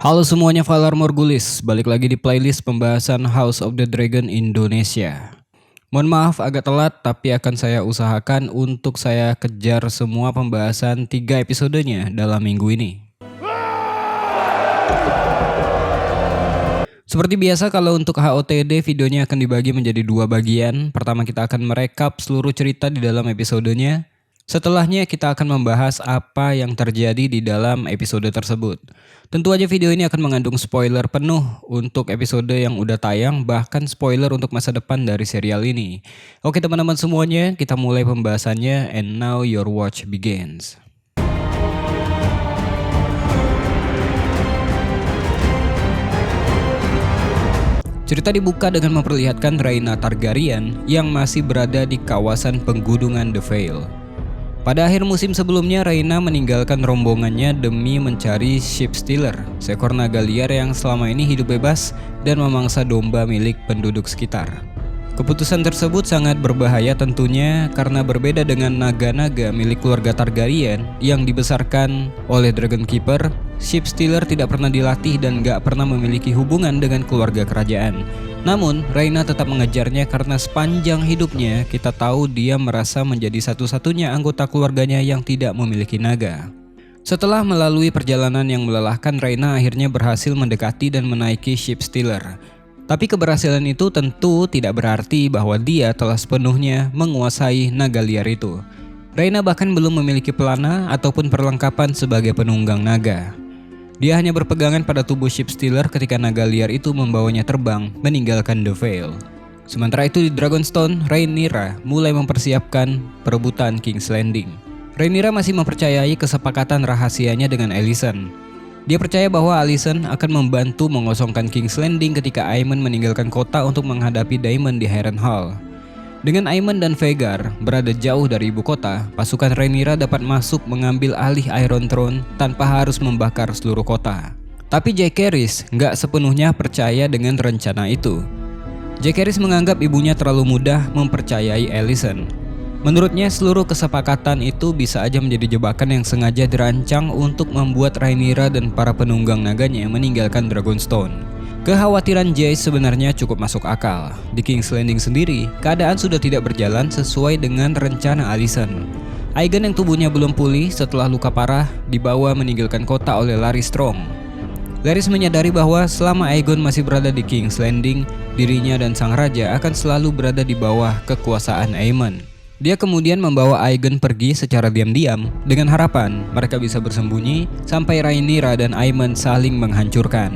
Halo semuanya, Valar Morgulis. Balik lagi di playlist pembahasan House of the Dragon Indonesia. Mohon maaf agak telat, tapi akan saya usahakan untuk saya kejar semua pembahasan 3 episodenya dalam minggu ini. Seperti biasa, kalau untuk HOTD videonya akan dibagi menjadi 2 bagian. Pertama kita akan merekap seluruh cerita di dalam episodenya. Setelahnya kita akan membahas apa yang terjadi di dalam episode tersebut. Tentu aja video ini akan mengandung spoiler penuh untuk episode yang udah tayang, bahkan spoiler untuk masa depan dari serial ini. Oke teman-teman semuanya, kita mulai pembahasannya, and now your watch begins. Cerita dibuka dengan memperlihatkan Rhaena Targaryen yang masih berada di kawasan penggunungan The Vale. Pada akhir musim sebelumnya, Rhaena meninggalkan rombongannya demi mencari Ship Stealer, seekor naga liar yang selama ini hidup bebas dan memangsa domba milik penduduk sekitar. Keputusan tersebut sangat berbahaya tentunya karena berbeda dengan naga-naga milik keluarga Targaryen yang dibesarkan oleh Dragon Keeper. Ship Stealer tidak pernah dilatih dan gak pernah memiliki hubungan dengan keluarga kerajaan. Namun, Rhaena tetap mengejarnya karena sepanjang hidupnya kita tahu dia merasa menjadi satu-satunya anggota keluarganya yang tidak memiliki naga. Setelah melalui perjalanan yang melelahkan, Rhaena akhirnya berhasil mendekati dan menaiki Ship Stealer. Tapi keberhasilan itu tentu tidak berarti bahwa dia telah sepenuhnya menguasai naga liar itu. Rhaena bahkan belum memiliki pelana ataupun perlengkapan sebagai penunggang naga. Dia hanya berpegangan pada tubuh Ship Stealer ketika naga liar itu membawanya terbang meninggalkan The Vale. Sementara itu di Dragonstone, Rhaenyra mulai mempersiapkan perebutan King's Landing. Rhaenyra masih mempercayai kesepakatan rahasianya dengan Alicent. Dia percaya bahwa Alicent akan membantu mengosongkan King's Landing ketika Aemon meninggalkan kota untuk menghadapi Daemon di Harrenhal. Dengan Aemon dan Vhagar berada jauh dari ibu kota, pasukan Rhaenyra dapat masuk mengambil alih Iron Throne tanpa harus membakar seluruh kota. Tapi Jaehaerys nggak sepenuhnya percaya dengan rencana itu. Jaehaerys menganggap ibunya terlalu mudah mempercayai Alicent. Menurutnya seluruh kesepakatan itu bisa aja menjadi jebakan yang sengaja dirancang untuk membuat Rhaenyra dan para penunggang naganya meninggalkan Dragonstone. Kekhawatiran Jace sebenarnya cukup masuk akal. Di King's Landing sendiri, keadaan sudah tidak berjalan sesuai dengan rencana Alicent. Aegon yang tubuhnya belum pulih setelah luka parah dibawa meninggalkan kota oleh Larys Strong. Larys menyadari bahwa selama Aegon masih berada di King's Landing, dirinya dan sang raja akan selalu berada di bawah kekuasaan Aemon. Dia kemudian membawa Aegon pergi secara diam-diam dengan harapan mereka bisa bersembunyi sampai Rhaenyra dan Aemon saling menghancurkan.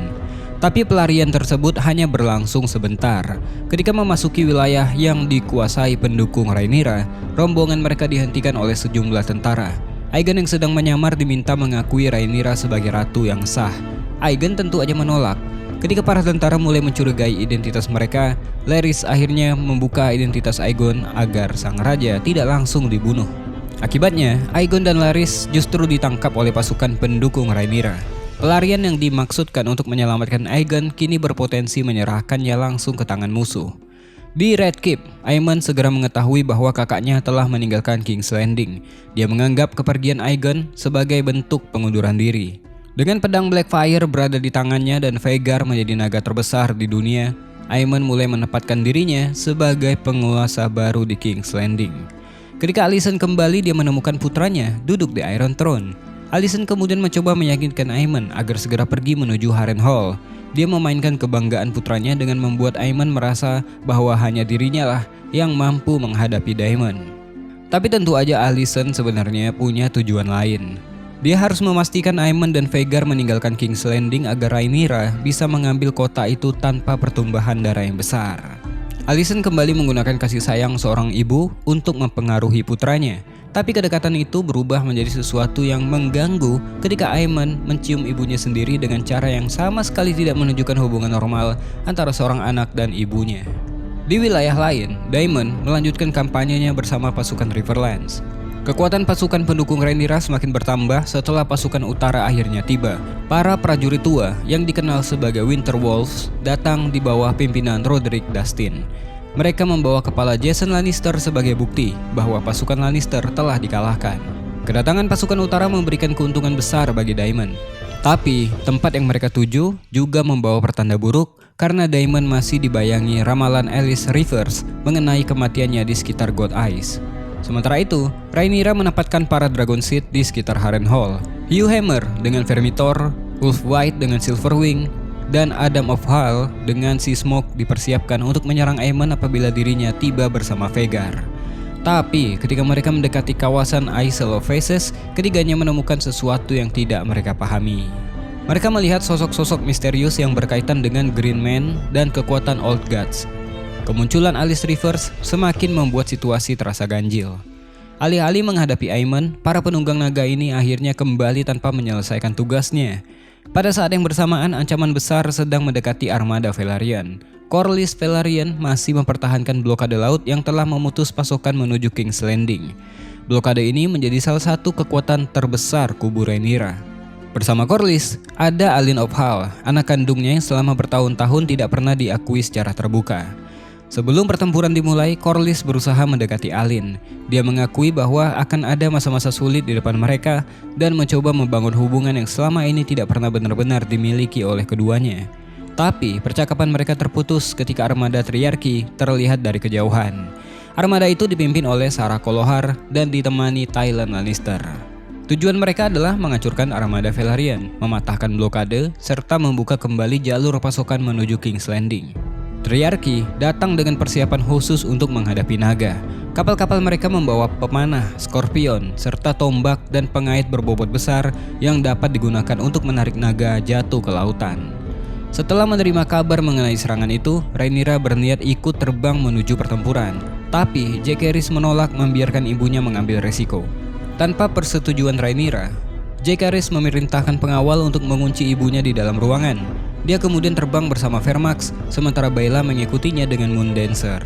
Tapi pelarian tersebut hanya berlangsung sebentar. Ketika memasuki wilayah yang dikuasai pendukung Rhaenyra, rombongan mereka dihentikan oleh sejumlah tentara. Aegon yang sedang menyamar diminta mengakui Rhaenyra sebagai ratu yang sah. Aegon tentu aja menolak. Ketika para tentara mulai mencurigai identitas mereka, Larys akhirnya membuka identitas Aegon agar sang raja tidak langsung dibunuh. Akibatnya, Aegon dan Larys justru ditangkap oleh pasukan pendukung Rhaenyra. Pelarian yang dimaksudkan untuk menyelamatkan Aegon kini berpotensi menyerahkannya langsung ke tangan musuh. Di Red Keep, Aemon segera mengetahui bahwa kakaknya telah meninggalkan King's Landing. Dia menganggap kepergian Aegon sebagai bentuk pengunduran diri. Dengan pedang Blackfyre berada di tangannya dan Vhagar menjadi naga terbesar di dunia, Aemon mulai menempatkan dirinya sebagai penguasa baru di King's Landing. Ketika Alicent kembali, dia menemukan putranya duduk di Iron Throne. Alicent kemudian mencoba meyakinkan Aemon agar segera pergi menuju Harrenhal. Dia memainkan kebanggaan putranya dengan membuat Aemon merasa bahwa hanya dirinya lah yang mampu menghadapi Daemon. Tapi tentu aja Alicent sebenarnya punya tujuan lain. Dia harus memastikan Aemon dan Vhagar meninggalkan King's Landing agar Rhaenyra bisa mengambil kota itu tanpa pertumbuhan darah yang besar. Alicent kembali menggunakan kasih sayang seorang ibu untuk mempengaruhi putranya. Tapi kedekatan itu berubah menjadi sesuatu yang mengganggu ketika Aemon mencium ibunya sendiri dengan cara yang sama sekali tidak menunjukkan hubungan normal antara seorang anak dan ibunya. Di wilayah lain, Daemon melanjutkan kampanyenya bersama pasukan Riverlands. Kekuatan pasukan pendukung Rhaenyra semakin bertambah setelah pasukan utara akhirnya tiba. Para prajurit tua yang dikenal sebagai Winter Wolves datang di bawah pimpinan Roderick Dustin. Mereka membawa kepala Jason Lannister sebagai bukti bahwa pasukan Lannister telah dikalahkan. Kedatangan pasukan utara memberikan keuntungan besar bagi Daemon. Tapi, tempat yang mereka tuju juga membawa pertanda buruk karena Daemon masih dibayangi ramalan Alice Rivers mengenai kematiannya di sekitar God Eyes. Sementara itu, Rhaenyra menempatkan para Dragonseed di sekitar Harrenhal. Hugh Hammer dengan Vermithor, Wolf White dengan Silverwing, dan Adam of Hall dengan Sea Smoke dipersiapkan untuk menyerang Aemon apabila dirinya tiba bersama Vhagar. Tapi ketika mereka mendekati kawasan Isle of Faces, ketiganya menemukan sesuatu yang tidak mereka pahami. Mereka melihat sosok-sosok misterius yang berkaitan dengan Green Man dan kekuatan Old Gods. Kemunculan Alice Rivers semakin membuat situasi terasa ganjil. Alih-alih menghadapi Aemon, para penunggang naga ini akhirnya kembali tanpa menyelesaikan tugasnya. Pada saat yang bersamaan, ancaman besar sedang mendekati armada Velaryon. Corlys Velaryon masih mempertahankan blokade laut yang telah memutus pasokan menuju King's Landing. Blokade ini menjadi salah satu kekuatan terbesar kubu Rhaenyra. Bersama Corlys, ada Aline of Hall, anak kandungnya yang selama bertahun-tahun tidak pernah diakui secara terbuka. Sebelum pertempuran dimulai, Corlys berusaha mendekati Aline. Dia mengakui bahwa akan ada masa-masa sulit di depan mereka dan mencoba membangun hubungan yang selama ini tidak pernah benar-benar dimiliki oleh keduanya. Tapi percakapan mereka terputus ketika armada Triarchy terlihat dari kejauhan. Armada itu dipimpin oleh Sarah Clohar dan ditemani Tyrion Lannister. Tujuan mereka adalah menghancurkan armada Velaryon, mematahkan blokade, serta membuka kembali jalur pasokan menuju King's Landing. Triarchy datang dengan persiapan khusus untuk menghadapi naga. Kapal-kapal mereka membawa pemanah, skorpion, serta tombak dan pengait berbobot besar yang dapat digunakan untuk menarik naga jatuh ke lautan. Setelah menerima kabar mengenai serangan itu, Rhaenyra berniat ikut terbang menuju pertempuran. Tapi Jaehaerys menolak membiarkan ibunya mengambil resiko. Tanpa persetujuan Rhaenyra, Jaehaerys memerintahkan pengawal untuk mengunci ibunya di dalam ruangan. Dia kemudian terbang bersama Vermax, sementara Baela mengikutinya dengan Moondancer.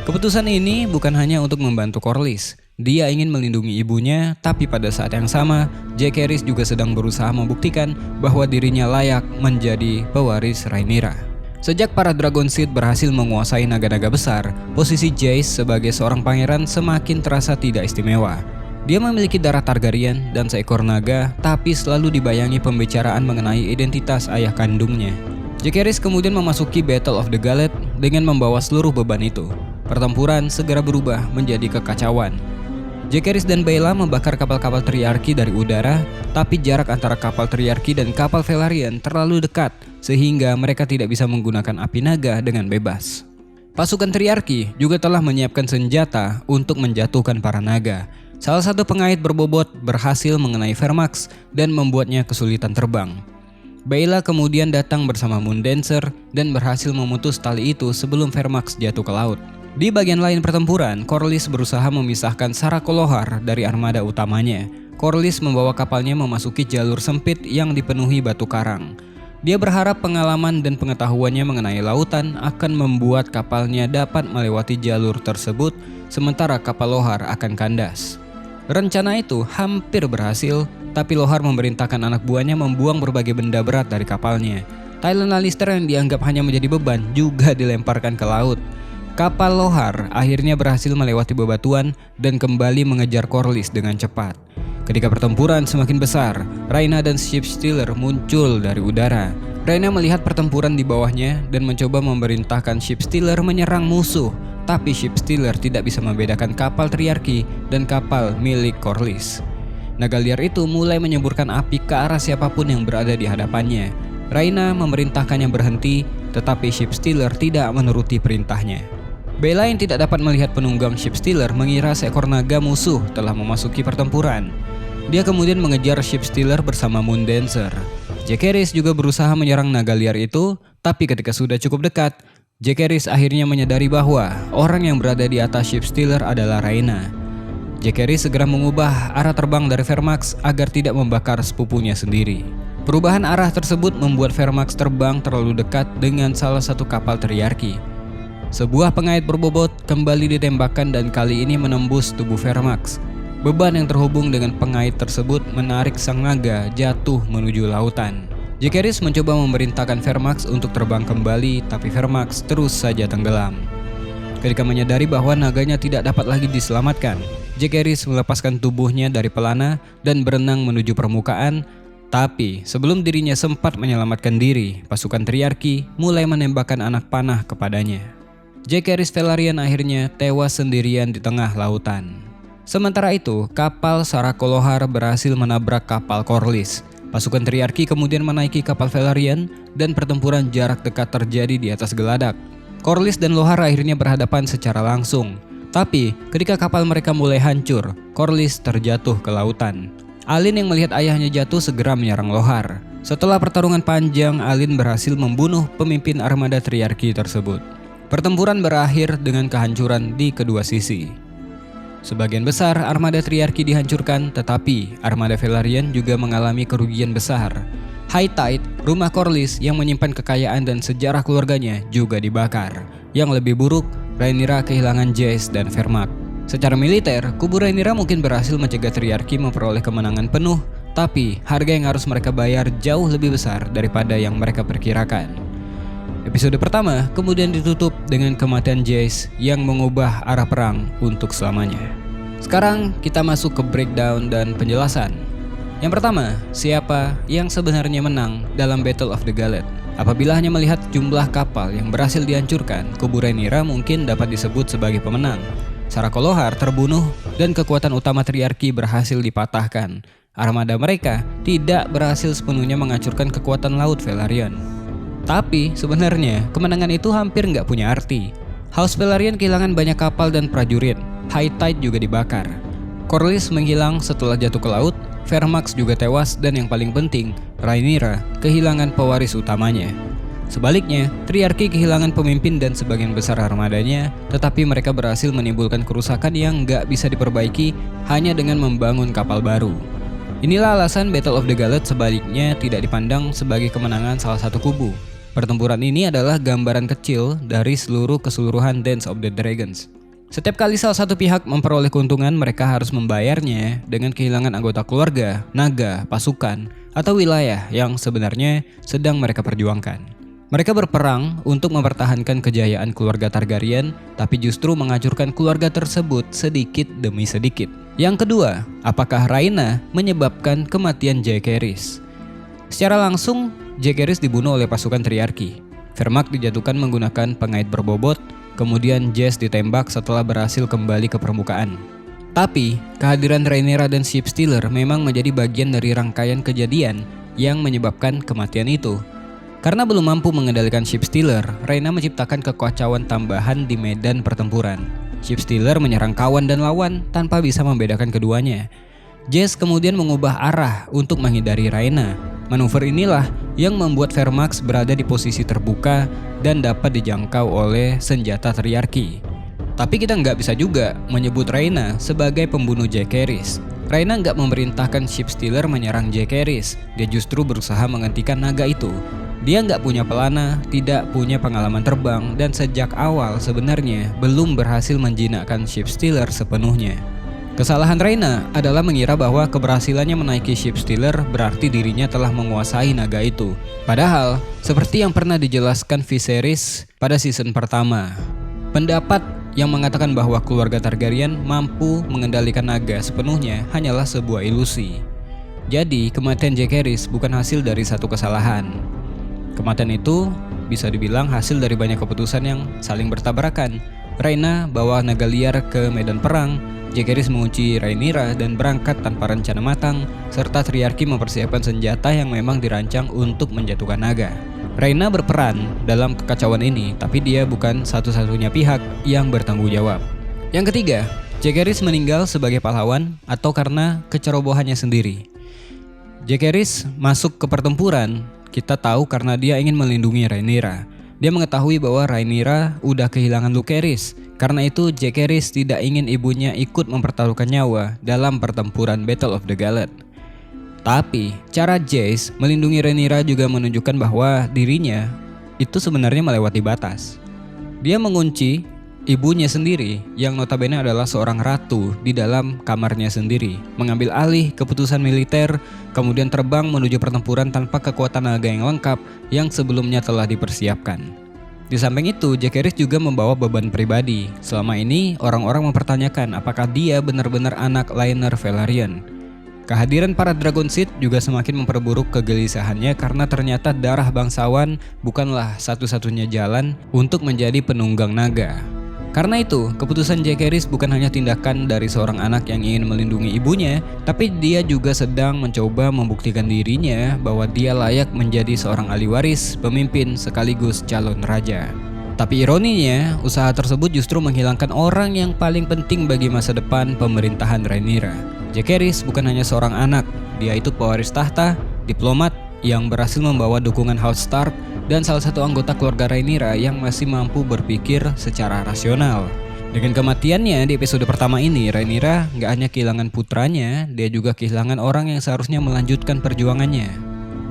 Keputusan ini bukan hanya untuk membantu Corlys. Dia ingin melindungi ibunya, tapi pada saat yang sama, Jaehaerys juga sedang berusaha membuktikan bahwa dirinya layak menjadi pewaris Rhaenyra. Sejak para Dragonseed berhasil menguasai naga-naga besar, posisi Jace sebagai seorang pangeran semakin terasa tidak istimewa. Dia memiliki darah Targaryen dan seekor naga, tapi selalu dibayangi pembicaraan mengenai identitas ayah kandungnya. Jaehaerys kemudian memasuki Battle of the Galley dengan membawa seluruh beban itu. Pertempuran segera berubah menjadi kekacauan. Jaehaerys dan Baela membakar kapal-kapal Triarchy dari udara, tapi jarak antara kapal Triarchy dan kapal Velaryon terlalu dekat sehingga mereka tidak bisa menggunakan api naga dengan bebas. Pasukan Triarchy juga telah menyiapkan senjata untuk menjatuhkan para naga. Salah satu pengait berbobot berhasil mengenai Vermax dan membuatnya kesulitan terbang. Baela kemudian datang bersama Moondancer dan berhasil memutus tali itu sebelum Vermax jatuh ke laut. Di bagian lain pertempuran, Corlys berusaha memisahkan Sarah Clohar dari armada utamanya. Corlys membawa kapalnya memasuki jalur sempit yang dipenuhi batu karang. Dia berharap pengalaman dan pengetahuannya mengenai lautan akan membuat kapalnya dapat melewati jalur tersebut, sementara kapal Lohar akan kandas. Rencana itu hampir berhasil, tapi Lohar memerintahkan anak buahnya membuang berbagai benda berat dari kapalnya. Tyrion Lannister yang dianggap hanya menjadi beban juga dilemparkan ke laut. Kapal Lohar akhirnya berhasil melewati bebatuan dan kembali mengejar Corlys dengan cepat. Ketika pertempuran semakin besar, Rhaena dan Shipstealer muncul dari udara. Rhaena melihat pertempuran di bawahnya dan mencoba memerintahkan Shipstealer menyerang musuh, tapi Shipstealer tidak bisa membedakan kapal Triarchy dan kapal milik Corlys. Naga liar itu mulai menyemburkan api ke arah siapapun yang berada di hadapannya. Rhaena memerintahkannya berhenti, tetapi Shipstealer tidak menuruti perintahnya. Baela yang tidak dapat melihat penunggang Shipstealer mengira seekor naga musuh telah memasuki pertempuran. Dia kemudian mengejar Shipstealer bersama Moondancer. Jaehaerys juga berusaha menyerang naga liar itu, tapi ketika sudah cukup dekat, Jaehaerys akhirnya menyadari bahwa orang yang berada di atas Shipstealer adalah Rhaena. Jaehaerys segera mengubah arah terbang dari Vermax agar tidak membakar sepupunya sendiri. Perubahan arah tersebut membuat Vermax terbang terlalu dekat dengan salah satu kapal Triarchy. Sebuah pengait berbobot kembali ditembakkan dan kali ini menembus tubuh Vermax. Beban yang terhubung dengan pengait tersebut menarik sang naga jatuh menuju lautan. Jaehaerys mencoba memerintahkan Vermax untuk terbang kembali, tapi Vermax terus saja tenggelam. Ketika menyadari bahwa naganya tidak dapat lagi diselamatkan, Jaehaerys melepaskan tubuhnya dari pelana dan berenang menuju permukaan. Tapi sebelum dirinya sempat menyelamatkan diri, pasukan Triarki mulai menembakkan anak panah kepadanya. Jaehaerys Velaryon akhirnya tewas sendirian di tengah lautan. Sementara itu, kapal Sarakolohar berhasil menabrak kapal Corlys. Pasukan Triarki kemudian menaiki kapal Velaryon dan pertempuran jarak dekat terjadi di atas geladak. Corlys dan Lohar akhirnya berhadapan secara langsung. Tapi ketika kapal mereka mulai hancur, Corlys terjatuh ke lautan. Alyn yang melihat ayahnya jatuh segera menyerang Lohar. Setelah pertarungan panjang, Alyn berhasil membunuh pemimpin armada Triarki tersebut. Pertempuran berakhir dengan kehancuran di kedua sisi. Sebagian besar armada Triarki dihancurkan, tetapi armada Velaryon juga mengalami kerugian besar. High Tide, rumah Corlys yang menyimpan kekayaan dan sejarah keluarganya juga dibakar. Yang lebih buruk, Rhaenyra kehilangan Jace dan Vermak. Secara militer, kubu Rhaenyra mungkin berhasil mencegah Triarki memperoleh kemenangan penuh, tapi harga yang harus mereka bayar jauh lebih besar daripada yang mereka perkirakan. Episode pertama kemudian ditutup dengan kematian Jace yang mengubah arah perang untuk selamanya. Sekarang kita masuk ke breakdown dan penjelasan. Yang pertama, siapa yang sebenarnya menang dalam Battle of the Galled? Apabila hanya melihat jumlah kapal yang berhasil dihancurkan, kubu Rhaenyra mungkin dapat disebut sebagai pemenang. Sarakolohar terbunuh dan kekuatan utama Triarki berhasil dipatahkan. Armada mereka tidak berhasil sepenuhnya menghancurkan kekuatan laut Velaryon. Tapi sebenarnya kemenangan itu hampir nggak punya arti. House Velaryon kehilangan banyak kapal dan prajurit. High Tide juga dibakar. Corlys menghilang setelah jatuh ke laut. Vermax juga tewas dan yang paling penting, Rhaenyra kehilangan pewaris utamanya. Sebaliknya, Triarki kehilangan pemimpin dan sebagian besar armadanya, tetapi mereka berhasil menimbulkan kerusakan yang nggak bisa diperbaiki hanya dengan membangun kapal baru. Inilah alasan Battle of the Galled sebaliknya tidak dipandang sebagai kemenangan salah satu kubu. Pertempuran ini adalah gambaran kecil dari seluruh keseluruhan Dance of the Dragons. Setiap kali salah satu pihak memperoleh keuntungan, mereka harus membayarnya dengan kehilangan anggota keluarga, naga, pasukan, atau wilayah yang sebenarnya sedang mereka perjuangkan. Mereka berperang untuk mempertahankan kejayaan keluarga Targaryen, tapi justru menghancurkan keluarga tersebut sedikit demi sedikit. Yang kedua, apakah Rhaena menyebabkan kematian Jaehaerys? Secara langsung, Jaehaerys dibunuh oleh pasukan Triarki. Vermak dijatuhkan menggunakan pengait berbobot, kemudian Jace ditembak setelah berhasil kembali ke permukaan. Tapi, kehadiran Rhaenyra dan Shipstealer memang menjadi bagian dari rangkaian kejadian yang menyebabkan kematian itu. Karena belum mampu mengendalikan Shipstealer, Rhaena menciptakan kekacauan tambahan di medan pertempuran. Shipstealer menyerang kawan dan lawan tanpa bisa membedakan keduanya. Jace kemudian mengubah arah untuk menghindari Rhaena. Manuver inilah yang membuat Vermax berada di posisi terbuka dan dapat dijangkau oleh senjata Triarki. Tapi kita nggak bisa juga menyebut Rhaena sebagai pembunuh Jaehaerys. Rhaena nggak memerintahkan Shipstealer menyerang Jaehaerys. Dia justru berusaha menghentikan naga itu. Dia nggak punya pelana, tidak punya pengalaman terbang, dan sejak awal sebenarnya belum berhasil menjinakkan Shipstealer sepenuhnya. Kesalahan Rhaena adalah mengira bahwa keberhasilannya menaiki Shipstealer berarti dirinya telah menguasai naga itu. Padahal, seperti yang pernah dijelaskan Viserys pada season pertama, pendapat yang mengatakan bahwa keluarga Targaryen mampu mengendalikan naga sepenuhnya hanyalah sebuah ilusi. Jadi, kematian Jaehaerys bukan hasil dari satu kesalahan. Kematian itu bisa dibilang hasil dari banyak keputusan yang saling bertabrakan. Rhaena bawa naga liar ke medan perang, Jaehaerys mengunci Rhaenyra dan berangkat tanpa rencana matang, serta Triarki mempersiapkan senjata yang memang dirancang untuk menjatuhkan naga. Rhaena berperan dalam kekacauan ini, tapi dia bukan satu-satunya pihak yang bertanggung jawab. Yang ketiga, Jaehaerys meninggal sebagai pahlawan atau karena kecerobohannya sendiri. Jaehaerys masuk ke pertempuran, kita tahu karena dia ingin melindungi Rhaenyra. Dia mengetahui bahwa Rhaenyra udah kehilangan Lucerys. Karena itu Jaehaerys tidak ingin ibunya ikut mempertaruhkan nyawa dalam pertempuran Battle of the Galled. Tapi cara Jace melindungi Rhaenyra juga menunjukkan bahwa dirinya itu sebenarnya melewati batas. Dia mengunci ibunya sendiri yang notabene adalah seorang ratu di dalam kamarnya sendiri, mengambil alih keputusan militer, kemudian terbang menuju pertempuran tanpa kekuatan naga yang lengkap yang sebelumnya telah dipersiapkan. Di samping itu, Jaehaerys juga membawa beban pribadi. Selama ini orang-orang mempertanyakan apakah dia benar-benar anak Laenor Velaryon. Kehadiran para Dragon Seed juga semakin memperburuk kegelisahannya karena ternyata darah bangsawan bukanlah satu-satunya jalan untuk menjadi penunggang naga. Karena itu, keputusan Jack Harris bukan hanya tindakan dari seorang anak yang ingin melindungi ibunya, tapi dia juga sedang mencoba membuktikan dirinya bahwa dia layak menjadi seorang ahli waris, pemimpin sekaligus calon raja. Tapi ironinya, usaha tersebut justru menghilangkan orang yang paling penting bagi masa depan pemerintahan Rhaenyra. Jack Harris bukan hanya seorang anak, dia itu pewaris tahta, diplomat yang berhasil membawa dukungan House Stark dan salah satu anggota keluarga Rhaenyra yang masih mampu berpikir secara rasional. Dengan kematiannya di episode pertama ini, Rhaenyra nggak hanya kehilangan putranya, dia juga kehilangan orang yang seharusnya melanjutkan perjuangannya.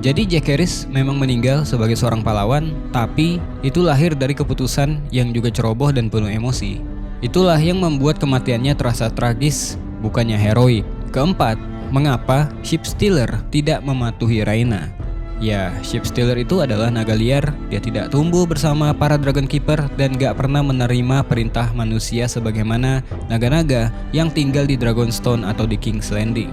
Jadi Jack Harris memang meninggal sebagai seorang pahlawan, tapi itu lahir dari keputusan yang juga ceroboh dan penuh emosi. Itulah yang membuat kematiannya terasa tragis, bukannya heroik. Keempat, mengapa Ship Stealer tidak mematuhi Rhaena? Ya, Ship Stealer itu adalah naga liar. Dia tidak tumbuh bersama para Dragon Keeper dan gak pernah menerima perintah manusia sebagaimana naga-naga yang tinggal di Dragonstone atau di King's Landing.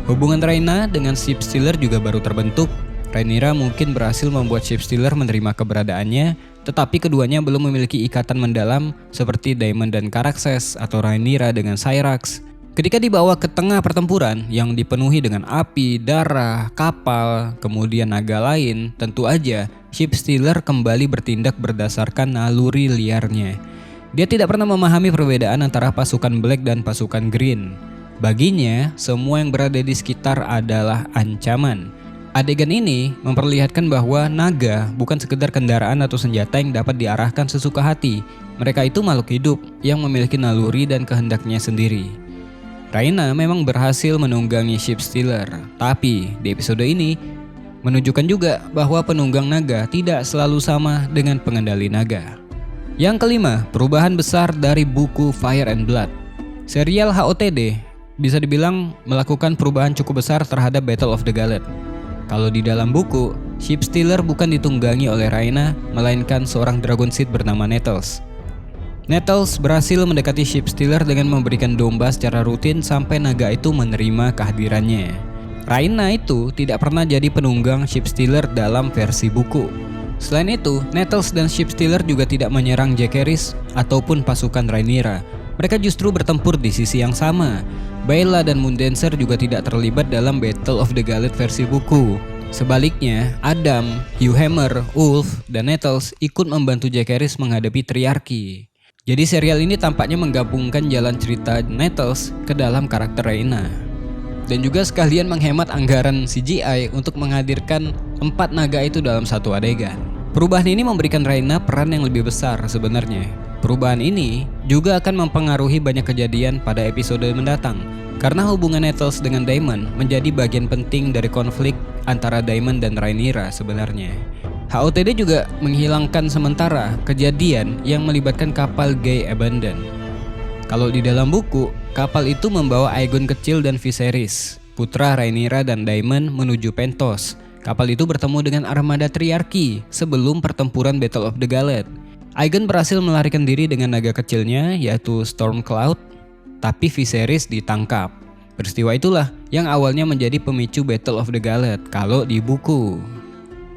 Hubungan Rhaena dengan Ship Stealer juga baru terbentuk. Rhaenyra mungkin berhasil membuat Ship Stealer menerima keberadaannya, tetapi keduanya belum memiliki ikatan mendalam seperti Daemon dan Caraxes atau Rhaenyra dengan Syrax. Ketika dibawa ke tengah pertempuran yang dipenuhi dengan api, darah, kapal, kemudian naga lain, tentu aja Ship Stealer kembali bertindak berdasarkan naluri liarnya. Dia tidak pernah memahami perbedaan antara pasukan Black dan pasukan Green. Baginya, semua yang berada di sekitar adalah ancaman. Adegan ini memperlihatkan bahwa naga bukan sekedar kendaraan atau senjata yang dapat diarahkan sesuka hati. Mereka itu makhluk hidup yang memiliki naluri dan kehendaknya sendiri. Rhaena memang berhasil menunggangi Ship Stealer, tapi di episode ini menunjukkan juga bahwa penunggang naga tidak selalu sama dengan pengendali naga. Yang kelima, perubahan besar dari buku Fire and Blood. Serial HOTD bisa dibilang melakukan perubahan cukup besar terhadap Battle of the Galley. Kalau di dalam buku, Ship Stealer bukan ditunggangi oleh Rhaena, melainkan seorang Dragon Seed bernama Nettles. Nettles berhasil mendekati Ship Stealer dengan memberikan domba secara rutin sampai naga itu menerima kehadirannya. Rhaena itu tidak pernah jadi penunggang Ship Stealer dalam versi buku. Selain itu, Nettles dan Ship Stealer juga tidak menyerang Jack Harris ataupun pasukan Rhaenyra. Mereka justru bertempur di sisi yang sama. Baela dan Moondancer juga tidak terlibat dalam Battle of the Galley versi buku. Sebaliknya, Adam, Hugh Hammer, Ulf, dan Nettles ikut membantu Jack Harris menghadapi Triarchy. Jadi serial ini tampaknya menggabungkan jalan cerita Nettles ke dalam karakter Rhaena. Dan juga sekalian menghemat anggaran CGI untuk menghadirkan 4 naga itu dalam satu adegan. Perubahan ini memberikan Rhaena peran yang lebih besar sebenarnya. Perubahan ini juga akan mempengaruhi banyak kejadian pada episode mendatang. Karena hubungan Nettles dengan Daemon menjadi bagian penting dari konflik antara Daemon dan Rhaenyra sebenarnya. HOTD juga menghilangkan sementara kejadian yang melibatkan kapal Gay Abandon. Kalau di dalam buku, kapal itu membawa Aegon kecil dan Viserys, putra Rhaenyra dan Daemon menuju Pentos. Kapal itu bertemu dengan armada Triarchy sebelum pertempuran Battle of the Galley. Aegon berhasil melarikan diri dengan naga kecilnya yaitu Stormcloud, tapi Viserys ditangkap. Peristiwa itulah yang awalnya menjadi pemicu Battle of the Galley kalau di buku.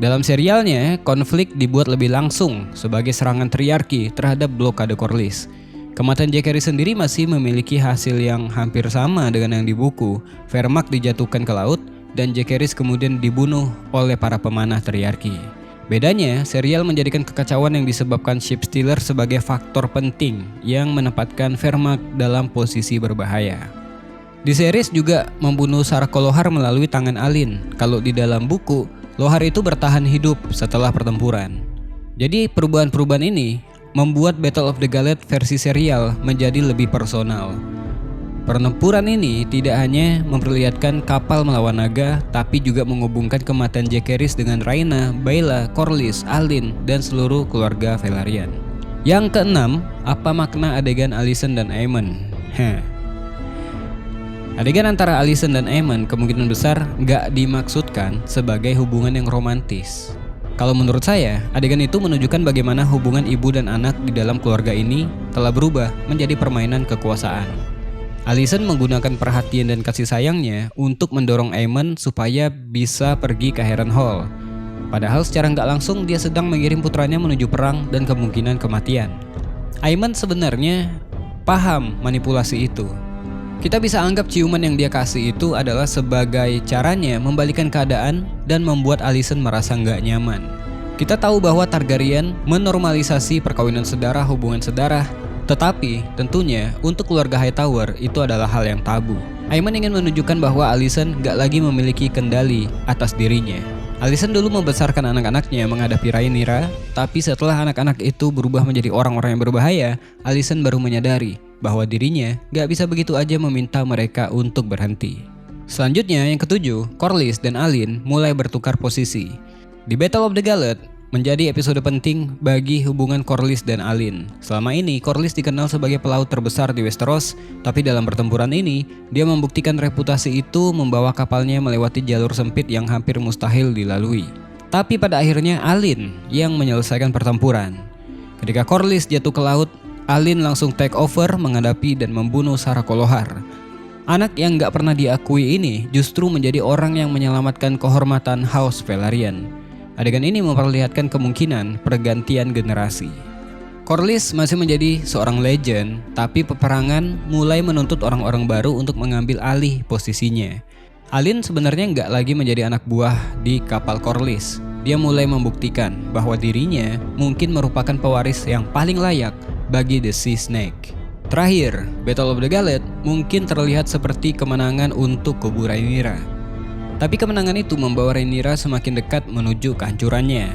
Dalam serialnya, konflik dibuat lebih langsung sebagai serangan Triarchy terhadap blokade Corlys. Kematian Jack Harris sendiri masih memiliki hasil yang hampir sama dengan yang di buku. Vermak dijatuhkan ke laut dan Jack Harris kemudian dibunuh oleh para pemanah Triarchy. Bedanya, serial menjadikan kekacauan yang disebabkan Ship Stealer sebagai faktor penting yang menempatkan Vermak dalam posisi berbahaya. Di series juga membunuh Sarah Colohar melalui tangan Alyn. Kalau di dalam buku, Lohar itu bertahan hidup setelah pertempuran. Jadi perubahan-perubahan ini membuat Battle of the Galley versi serial menjadi lebih personal. Pertempuran ini tidak hanya memperlihatkan kapal melawan naga, tapi juga menghubungkan kematian Jack Harris dengan Rhaena, Baela, Corlys, Alyn, dan seluruh keluarga Velaryon. Yang keenam, apa makna adegan Alicent dan Aemon? Adegan antara Alicent dan Aemon kemungkinan besar gak dimaksudkan sebagai hubungan yang romantis. Kalau menurut saya, adegan itu menunjukkan bagaimana hubungan ibu dan anak di dalam keluarga ini telah berubah menjadi permainan kekuasaan. Alicent menggunakan perhatian dan kasih sayangnya untuk mendorong Aemon supaya bisa pergi ke Harrenhal. Padahal secara nggak langsung dia sedang mengirim putranya menuju perang dan kemungkinan kematian. Aemon sebenarnya paham manipulasi itu. Kita bisa anggap ciuman yang dia kasih itu adalah sebagai caranya membalikan keadaan dan membuat Alicent merasa nggak nyaman. Kita tahu bahwa Targaryen menormalisasi perkawinan sedara, hubungan sedara, tetapi tentunya untuk keluarga Hightower itu adalah hal yang tabu. Aemon ingin menunjukkan bahwa Alicent gak lagi memiliki kendali atas dirinya. Alicent dulu membesarkan anak-anaknya menghadapi Rhaenyra, tapi setelah anak-anak itu berubah menjadi orang-orang yang berbahaya, Alicent baru menyadari bahwa dirinya gak bisa begitu aja meminta mereka untuk berhenti. Selanjutnya yang ketujuh, Corlys dan Alyne mulai bertukar posisi. Di Battle of the Galley menjadi episode penting bagi hubungan Corlys dan Alyne. Selama ini, Corlys dikenal sebagai pelaut terbesar di Westeros, tapi dalam pertempuran ini, dia membuktikan reputasi itu membawa kapalnya melewati jalur sempit yang hampir mustahil dilalui. Tapi pada akhirnya Alyne yang menyelesaikan pertempuran. Ketika Corlys jatuh ke laut, Alyne langsung take over menghadapi dan membunuh Sarah Clohar. Anak yang gak pernah diakui ini justru menjadi orang yang menyelamatkan kehormatan House Velaryon. Adegan ini memperlihatkan kemungkinan pergantian generasi. Corlys masih menjadi seorang legend, tapi peperangan mulai menuntut orang-orang baru untuk mengambil alih posisinya. Alyne sebenarnya nggak lagi menjadi anak buah di kapal Corlys. Dia mulai membuktikan bahwa dirinya mungkin merupakan pewaris yang paling layak bagi The Sea Snake. Terakhir, Battle of the Galley mungkin terlihat seperti kemenangan untuk kubu Rhaenyra. Tapi kemenangan itu membawa Rhaenyra semakin dekat menuju kehancurannya.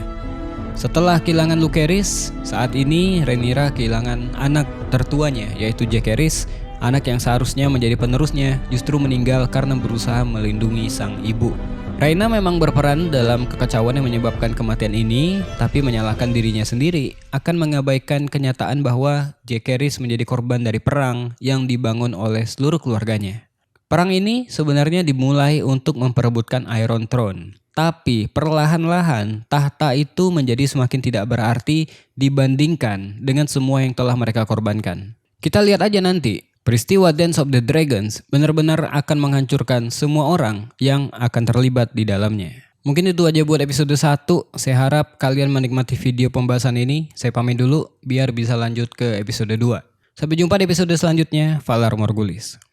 Setelah kehilangan Lucerys, saat ini Rhaenyra kehilangan anak tertuanya yaitu Jaehaerys. Anak yang seharusnya menjadi penerusnya justru meninggal karena berusaha melindungi sang ibu. Rhaena memang berperan dalam kekacauan yang menyebabkan kematian ini, tapi menyalahkan dirinya sendiri akan mengabaikan kenyataan bahwa Jaehaerys menjadi korban dari perang yang dibangun oleh seluruh keluarganya. Perang ini sebenarnya dimulai untuk memperebutkan Iron Throne. Tapi perlahan-lahan tahta itu menjadi semakin tidak berarti dibandingkan dengan semua yang telah mereka korbankan. Kita lihat aja nanti, peristiwa Dance of the Dragons benar-benar akan menghancurkan semua orang yang akan terlibat di dalamnya. Mungkin itu aja buat episode 1. Saya harap kalian menikmati video pembahasan ini. Saya pamit dulu biar bisa lanjut ke episode 2. Sampai jumpa di episode selanjutnya. Valar Morghulis.